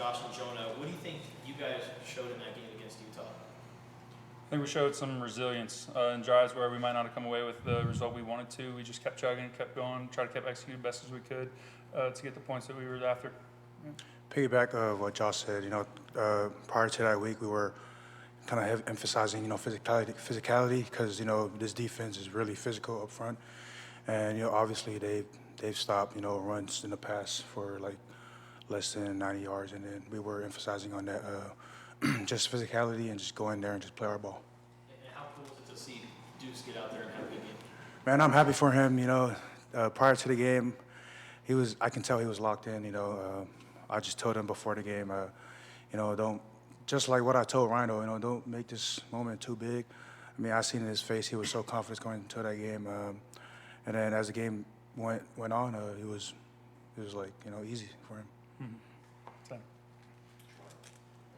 Josh and Jonah. What do you think you guys showed in that game against Utah? I think we showed some resilience in drives where we might not have come away with the result we wanted to. We just kept chugging, kept going, tried to keep executing best as we could to get the points that we were after. Yeah. Piggyback of what Josh said, prior to that week, we were kind of emphasizing, physicality because, this defense is really physical up front. And, obviously they've stopped, runs in the past for like less than 90 yards. And then we were emphasizing on that, just physicality and just go in there and just play our ball. And how cool is it to see Deuce get out there and have a good game? Man, I'm happy for him, prior to the game, I can tell he was locked in, I just told him before the game, don't, just like what I told Rhino, don't make this moment too big. I mean, I seen in his face, he was so confident going into that game. And then as the game went on, it was like, easy for him. Mm-hmm.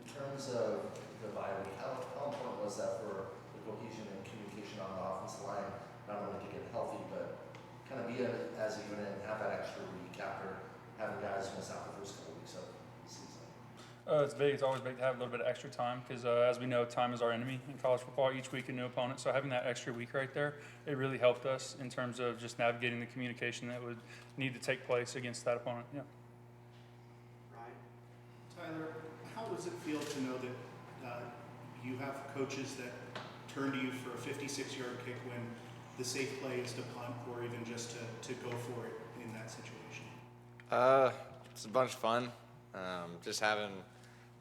In terms of the bye week, how important was that for the cohesion and communication on the offensive line, not only to get healthy, but kind of be as a unit and have that extra week after having guys miss out the first couple weeks of the season? It's big. It's always big to have a little bit of extra time because, as we know, time is our enemy in college football. Each week a new opponent. So having that extra week right there, it really helped us in terms of just navigating the communication that would need to take place against that opponent. Yeah. Ryan? Tyler, how does it feel to know that you have coaches that turn to you for a 56-yard kick when the safe play is to punt or even just to go for it in that situation? It's a bunch of fun. Just having,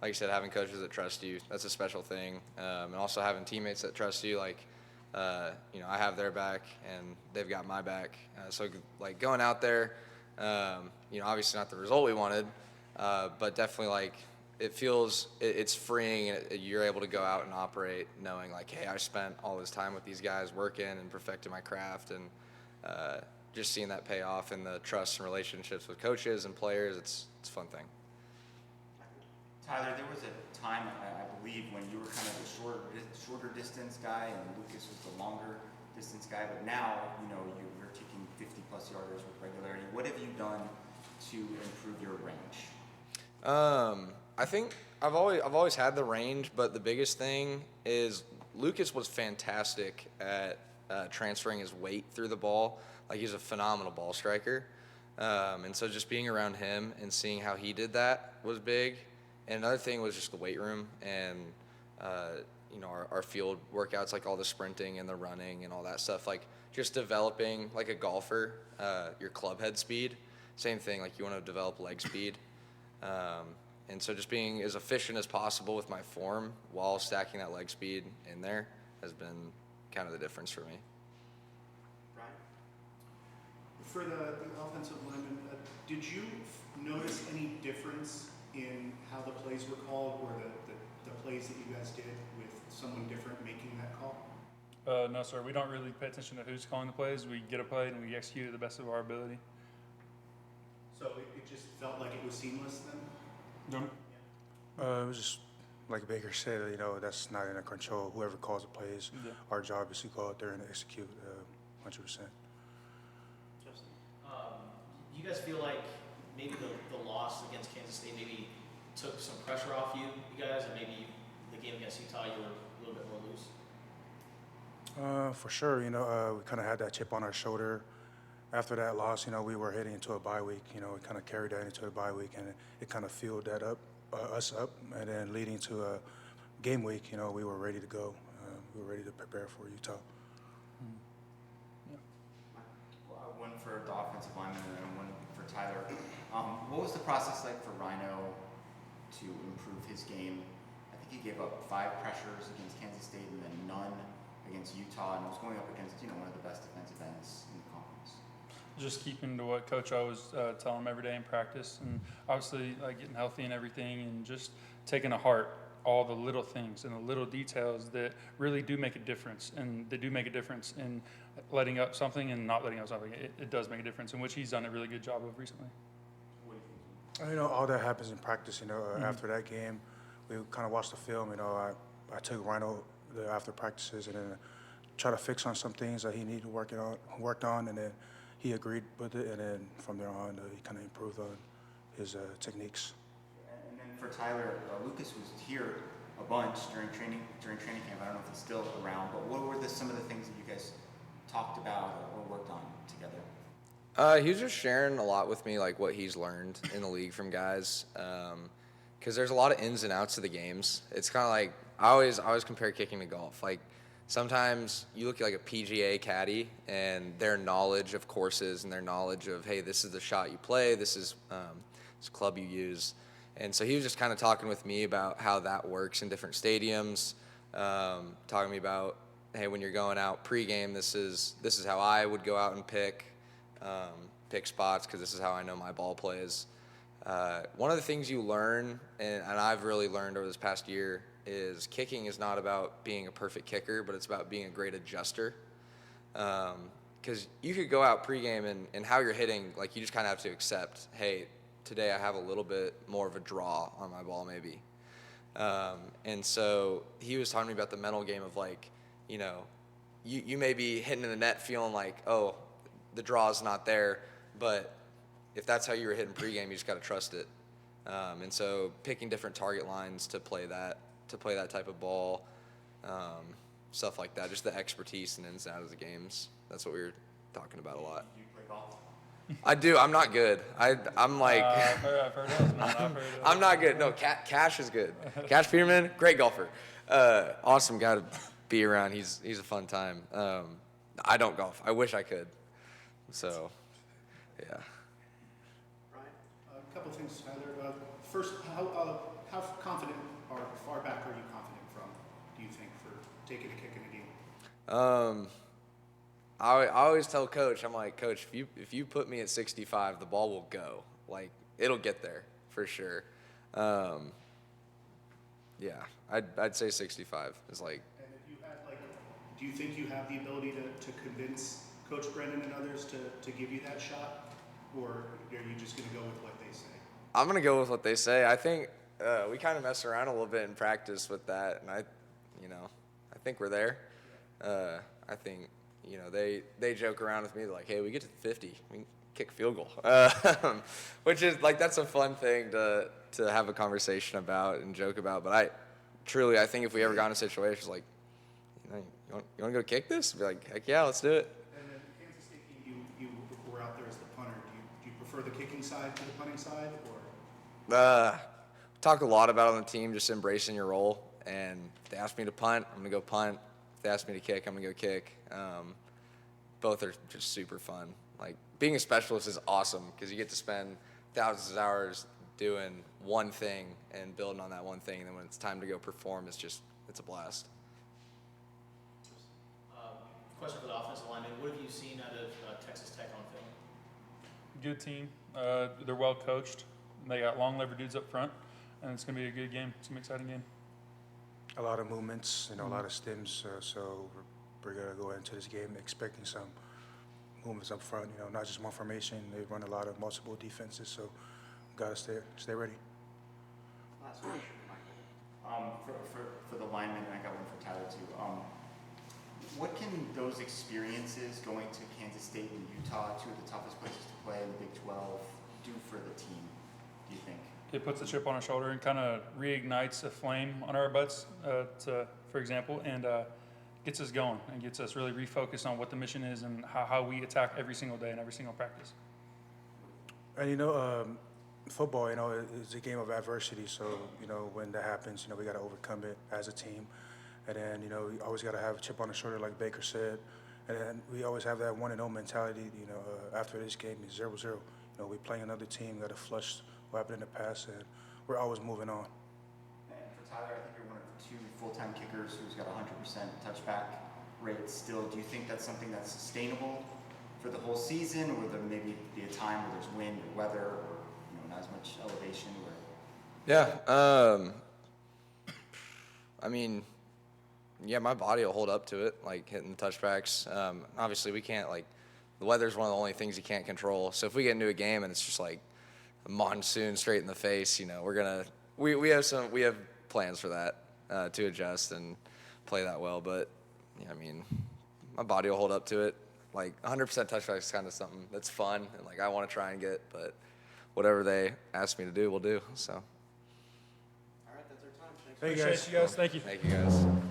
like you said, having coaches that trust you, that's a special thing. And also having teammates that trust you, like, I have their back and they've got my back. So like going out there, obviously not the result we wanted, but definitely like it's freeing and you're able to go out and operate knowing like, hey, I spent all this time with these guys working and perfecting my craft, and just seeing that pay off and the trust and relationships with coaches and players, it's a fun thing. Tyler, there was a time, I believe, when you were kind of the shorter distance guy and Lucas was the longer distance guy, but now, you're kicking 50-plus yarders with regularity. What have you done to improve your range? I think I've always had the range, but the biggest thing is Lucas was fantastic at transferring his weight through the ball. Like, he's a phenomenal ball striker. And so just being around him and seeing how he did that was big. And another thing was just the weight room and, our field workouts, like all the sprinting and the running and all that stuff, like just developing like a golfer, your club head speed. Same thing, like you want to develop leg speed. And so just being as efficient as possible with my form while stacking that leg speed in there has been kind of the difference for me. Brian? For the offensive lineman, did you notice any difference in how the plays were called or the plays that you guys did with someone different making that call? No, sir. We don't really pay attention to who's calling the plays. We get a play and we execute it to the best of our ability. So it just felt like it was seamless then? No. It was just like Baker said, that's not in our control. Whoever calls the plays, Yeah. our job is to go out there and execute 100%. Justin, you guys feel like maybe the loss against Kansas State maybe took some pressure off you guys, and maybe the game against Utah you were a little bit more loose? For sure, we kind of had that chip on our shoulder. After that loss, we were heading into a bye week. We kind of carried that into a bye week, and it kind of fueled that us up. And then leading to a game week, we were ready to go. We were ready to prepare for Utah. One for the offensive lineman and one for Tyler. What was the process like for Rhino to improve his game? I think he gave up 5 pressures against Kansas State and then none against Utah, and was going up against one of the best defensive ends in the conference. Just keeping to what Coach always tell him every day in practice, and obviously getting healthy and everything, and just taking to heart all the little things and the little details that really do make a difference, and they do make a difference in letting up something and not letting up something. It does make a difference, in which he's done a really good job of recently. All that happens in practice. After that game, we kind of watched the film. I took Rhino after practices and then try to fix on some things that he needed worked on, and then he agreed with it, and then from there on, he kind of improved on his techniques. And then for Tyler, Lucas was here a bunch during training camp. I don't know if it's still around, but what were some of the things that you guys talked about or worked on together? He was just sharing a lot with me, like what he's learned in the league from guys. Because there's a lot of ins and outs of the games. It's kind of like I always compare kicking to golf. Like sometimes you look at like a PGA caddy and their knowledge of courses and their knowledge of, hey, this is the shot you play, this is this club you use. And so he was just kind of talking with me about how that works in different stadiums, talking to me about, hey, when you're going out pregame, this is how I would go out and pick spots because this is how I know my ball plays. One of the things you learn, and I've really learned over this past year, is kicking is not about being a perfect kicker, but it's about being a great adjuster. Because you could go out pregame and how you're hitting, like you just kind of have to accept, hey, today I have a little bit more of a draw on my ball maybe. And so he was talking to me about the mental game of like, you know, you may be hitting in the net feeling like, oh, the draw is not there, but if that's how you were hitting pregame, you just got to trust it. And so picking different target lines to play that type of ball, stuff like that, just the expertise and ins and outs of the games. That's what we were talking about a lot. Do you play golf? I do. I'm not good. I'm like, I've heard those, man. I've heard those. I'm not good. No, Cash is good. Cash Peterman, great golfer. Awesome guy to be around. He's a fun time. I don't golf. I wish I could. So, yeah. Ryan, a couple things, Tyler. First, how confident or far back are you confident from, do you think, for taking a kick in a game? I always tell Coach, I'm like, Coach, if you put me at 65, the ball will go. Like, it'll get there for sure. Yeah, I'd say 65 is like. And if you had do you think you have the ability to convince Coach Brennan and others to give you that shot, or are you just going to go with what they say? I'm going to go with what they say. I think we kind of mess around a little bit in practice with that, and I think we're there. I think, they joke around with me like, hey, we get to 50, we can kick a field goal, which is like, that's a fun thing to have a conversation about and joke about. But I think if we ever got in a situation like, you want to go kick this? Be like, heck yeah, let's do it. And then the Kansas State game, you were out there as the punter. Do you prefer the kicking side to the punting side, or? Talk a lot about on the team, just embracing your role. And if they ask me to punt, I'm going to go punt. If they ask me to kick, I'm going to go kick. Both are just super fun. Like, being a specialist is awesome because you get to spend thousands of hours doing one thing and building on that one thing. And then when it's time to go perform, it's a blast. Question for the offensive lineman. What have you seen out of Texas Tech on film? Good team. They're well coached. They got long lever dudes up front, and it's going to be a good game. It's going to be an exciting game. A lot of movements, a lot of stems. So we're gonna go into this game expecting some movements up front. Not just one formation. They run a lot of multiple defenses, so gotta stay ready. Last question, Michael. For the lineman, and I got one for Tyler too. What can those experiences going to Kansas State and Utah, two of the toughest places to play in the Big 12, do for the team, do you think? It puts a chip on our shoulder and kind of reignites a flame on our butts, for example, and gets us going and gets us really refocused on what the mission is and how we attack every single day and every single practice. And football, is a game of adversity. So when that happens, we got to overcome it as a team. And then, we always got to have a chip on the shoulder, like Baker said. And then we always have that 1-0 mentality. After this game is 0-0. We play another team, got to flush what happened in the past, and we're always moving on. And for Tyler, I think you're one of 2 full-time kickers who's got 100% touchback rate still. Do you think that's something that's sustainable for the whole season, or will there maybe be a time where there's wind or weather or not as much elevation? Yeah. Yeah, my body will hold up to it, like hitting the touchbacks. Obviously, we can't, the weather's one of the only things you can't control. So if we get into a game and it's just like a monsoon straight in the face, we have plans for that to adjust and play that well. But my body will hold up to it. 100% touchback is kind of something that's fun and I want to try and get, but whatever they ask me to do, we'll do. So. Thank you, Appreciate guys. you guys. Thank you. Thank you guys.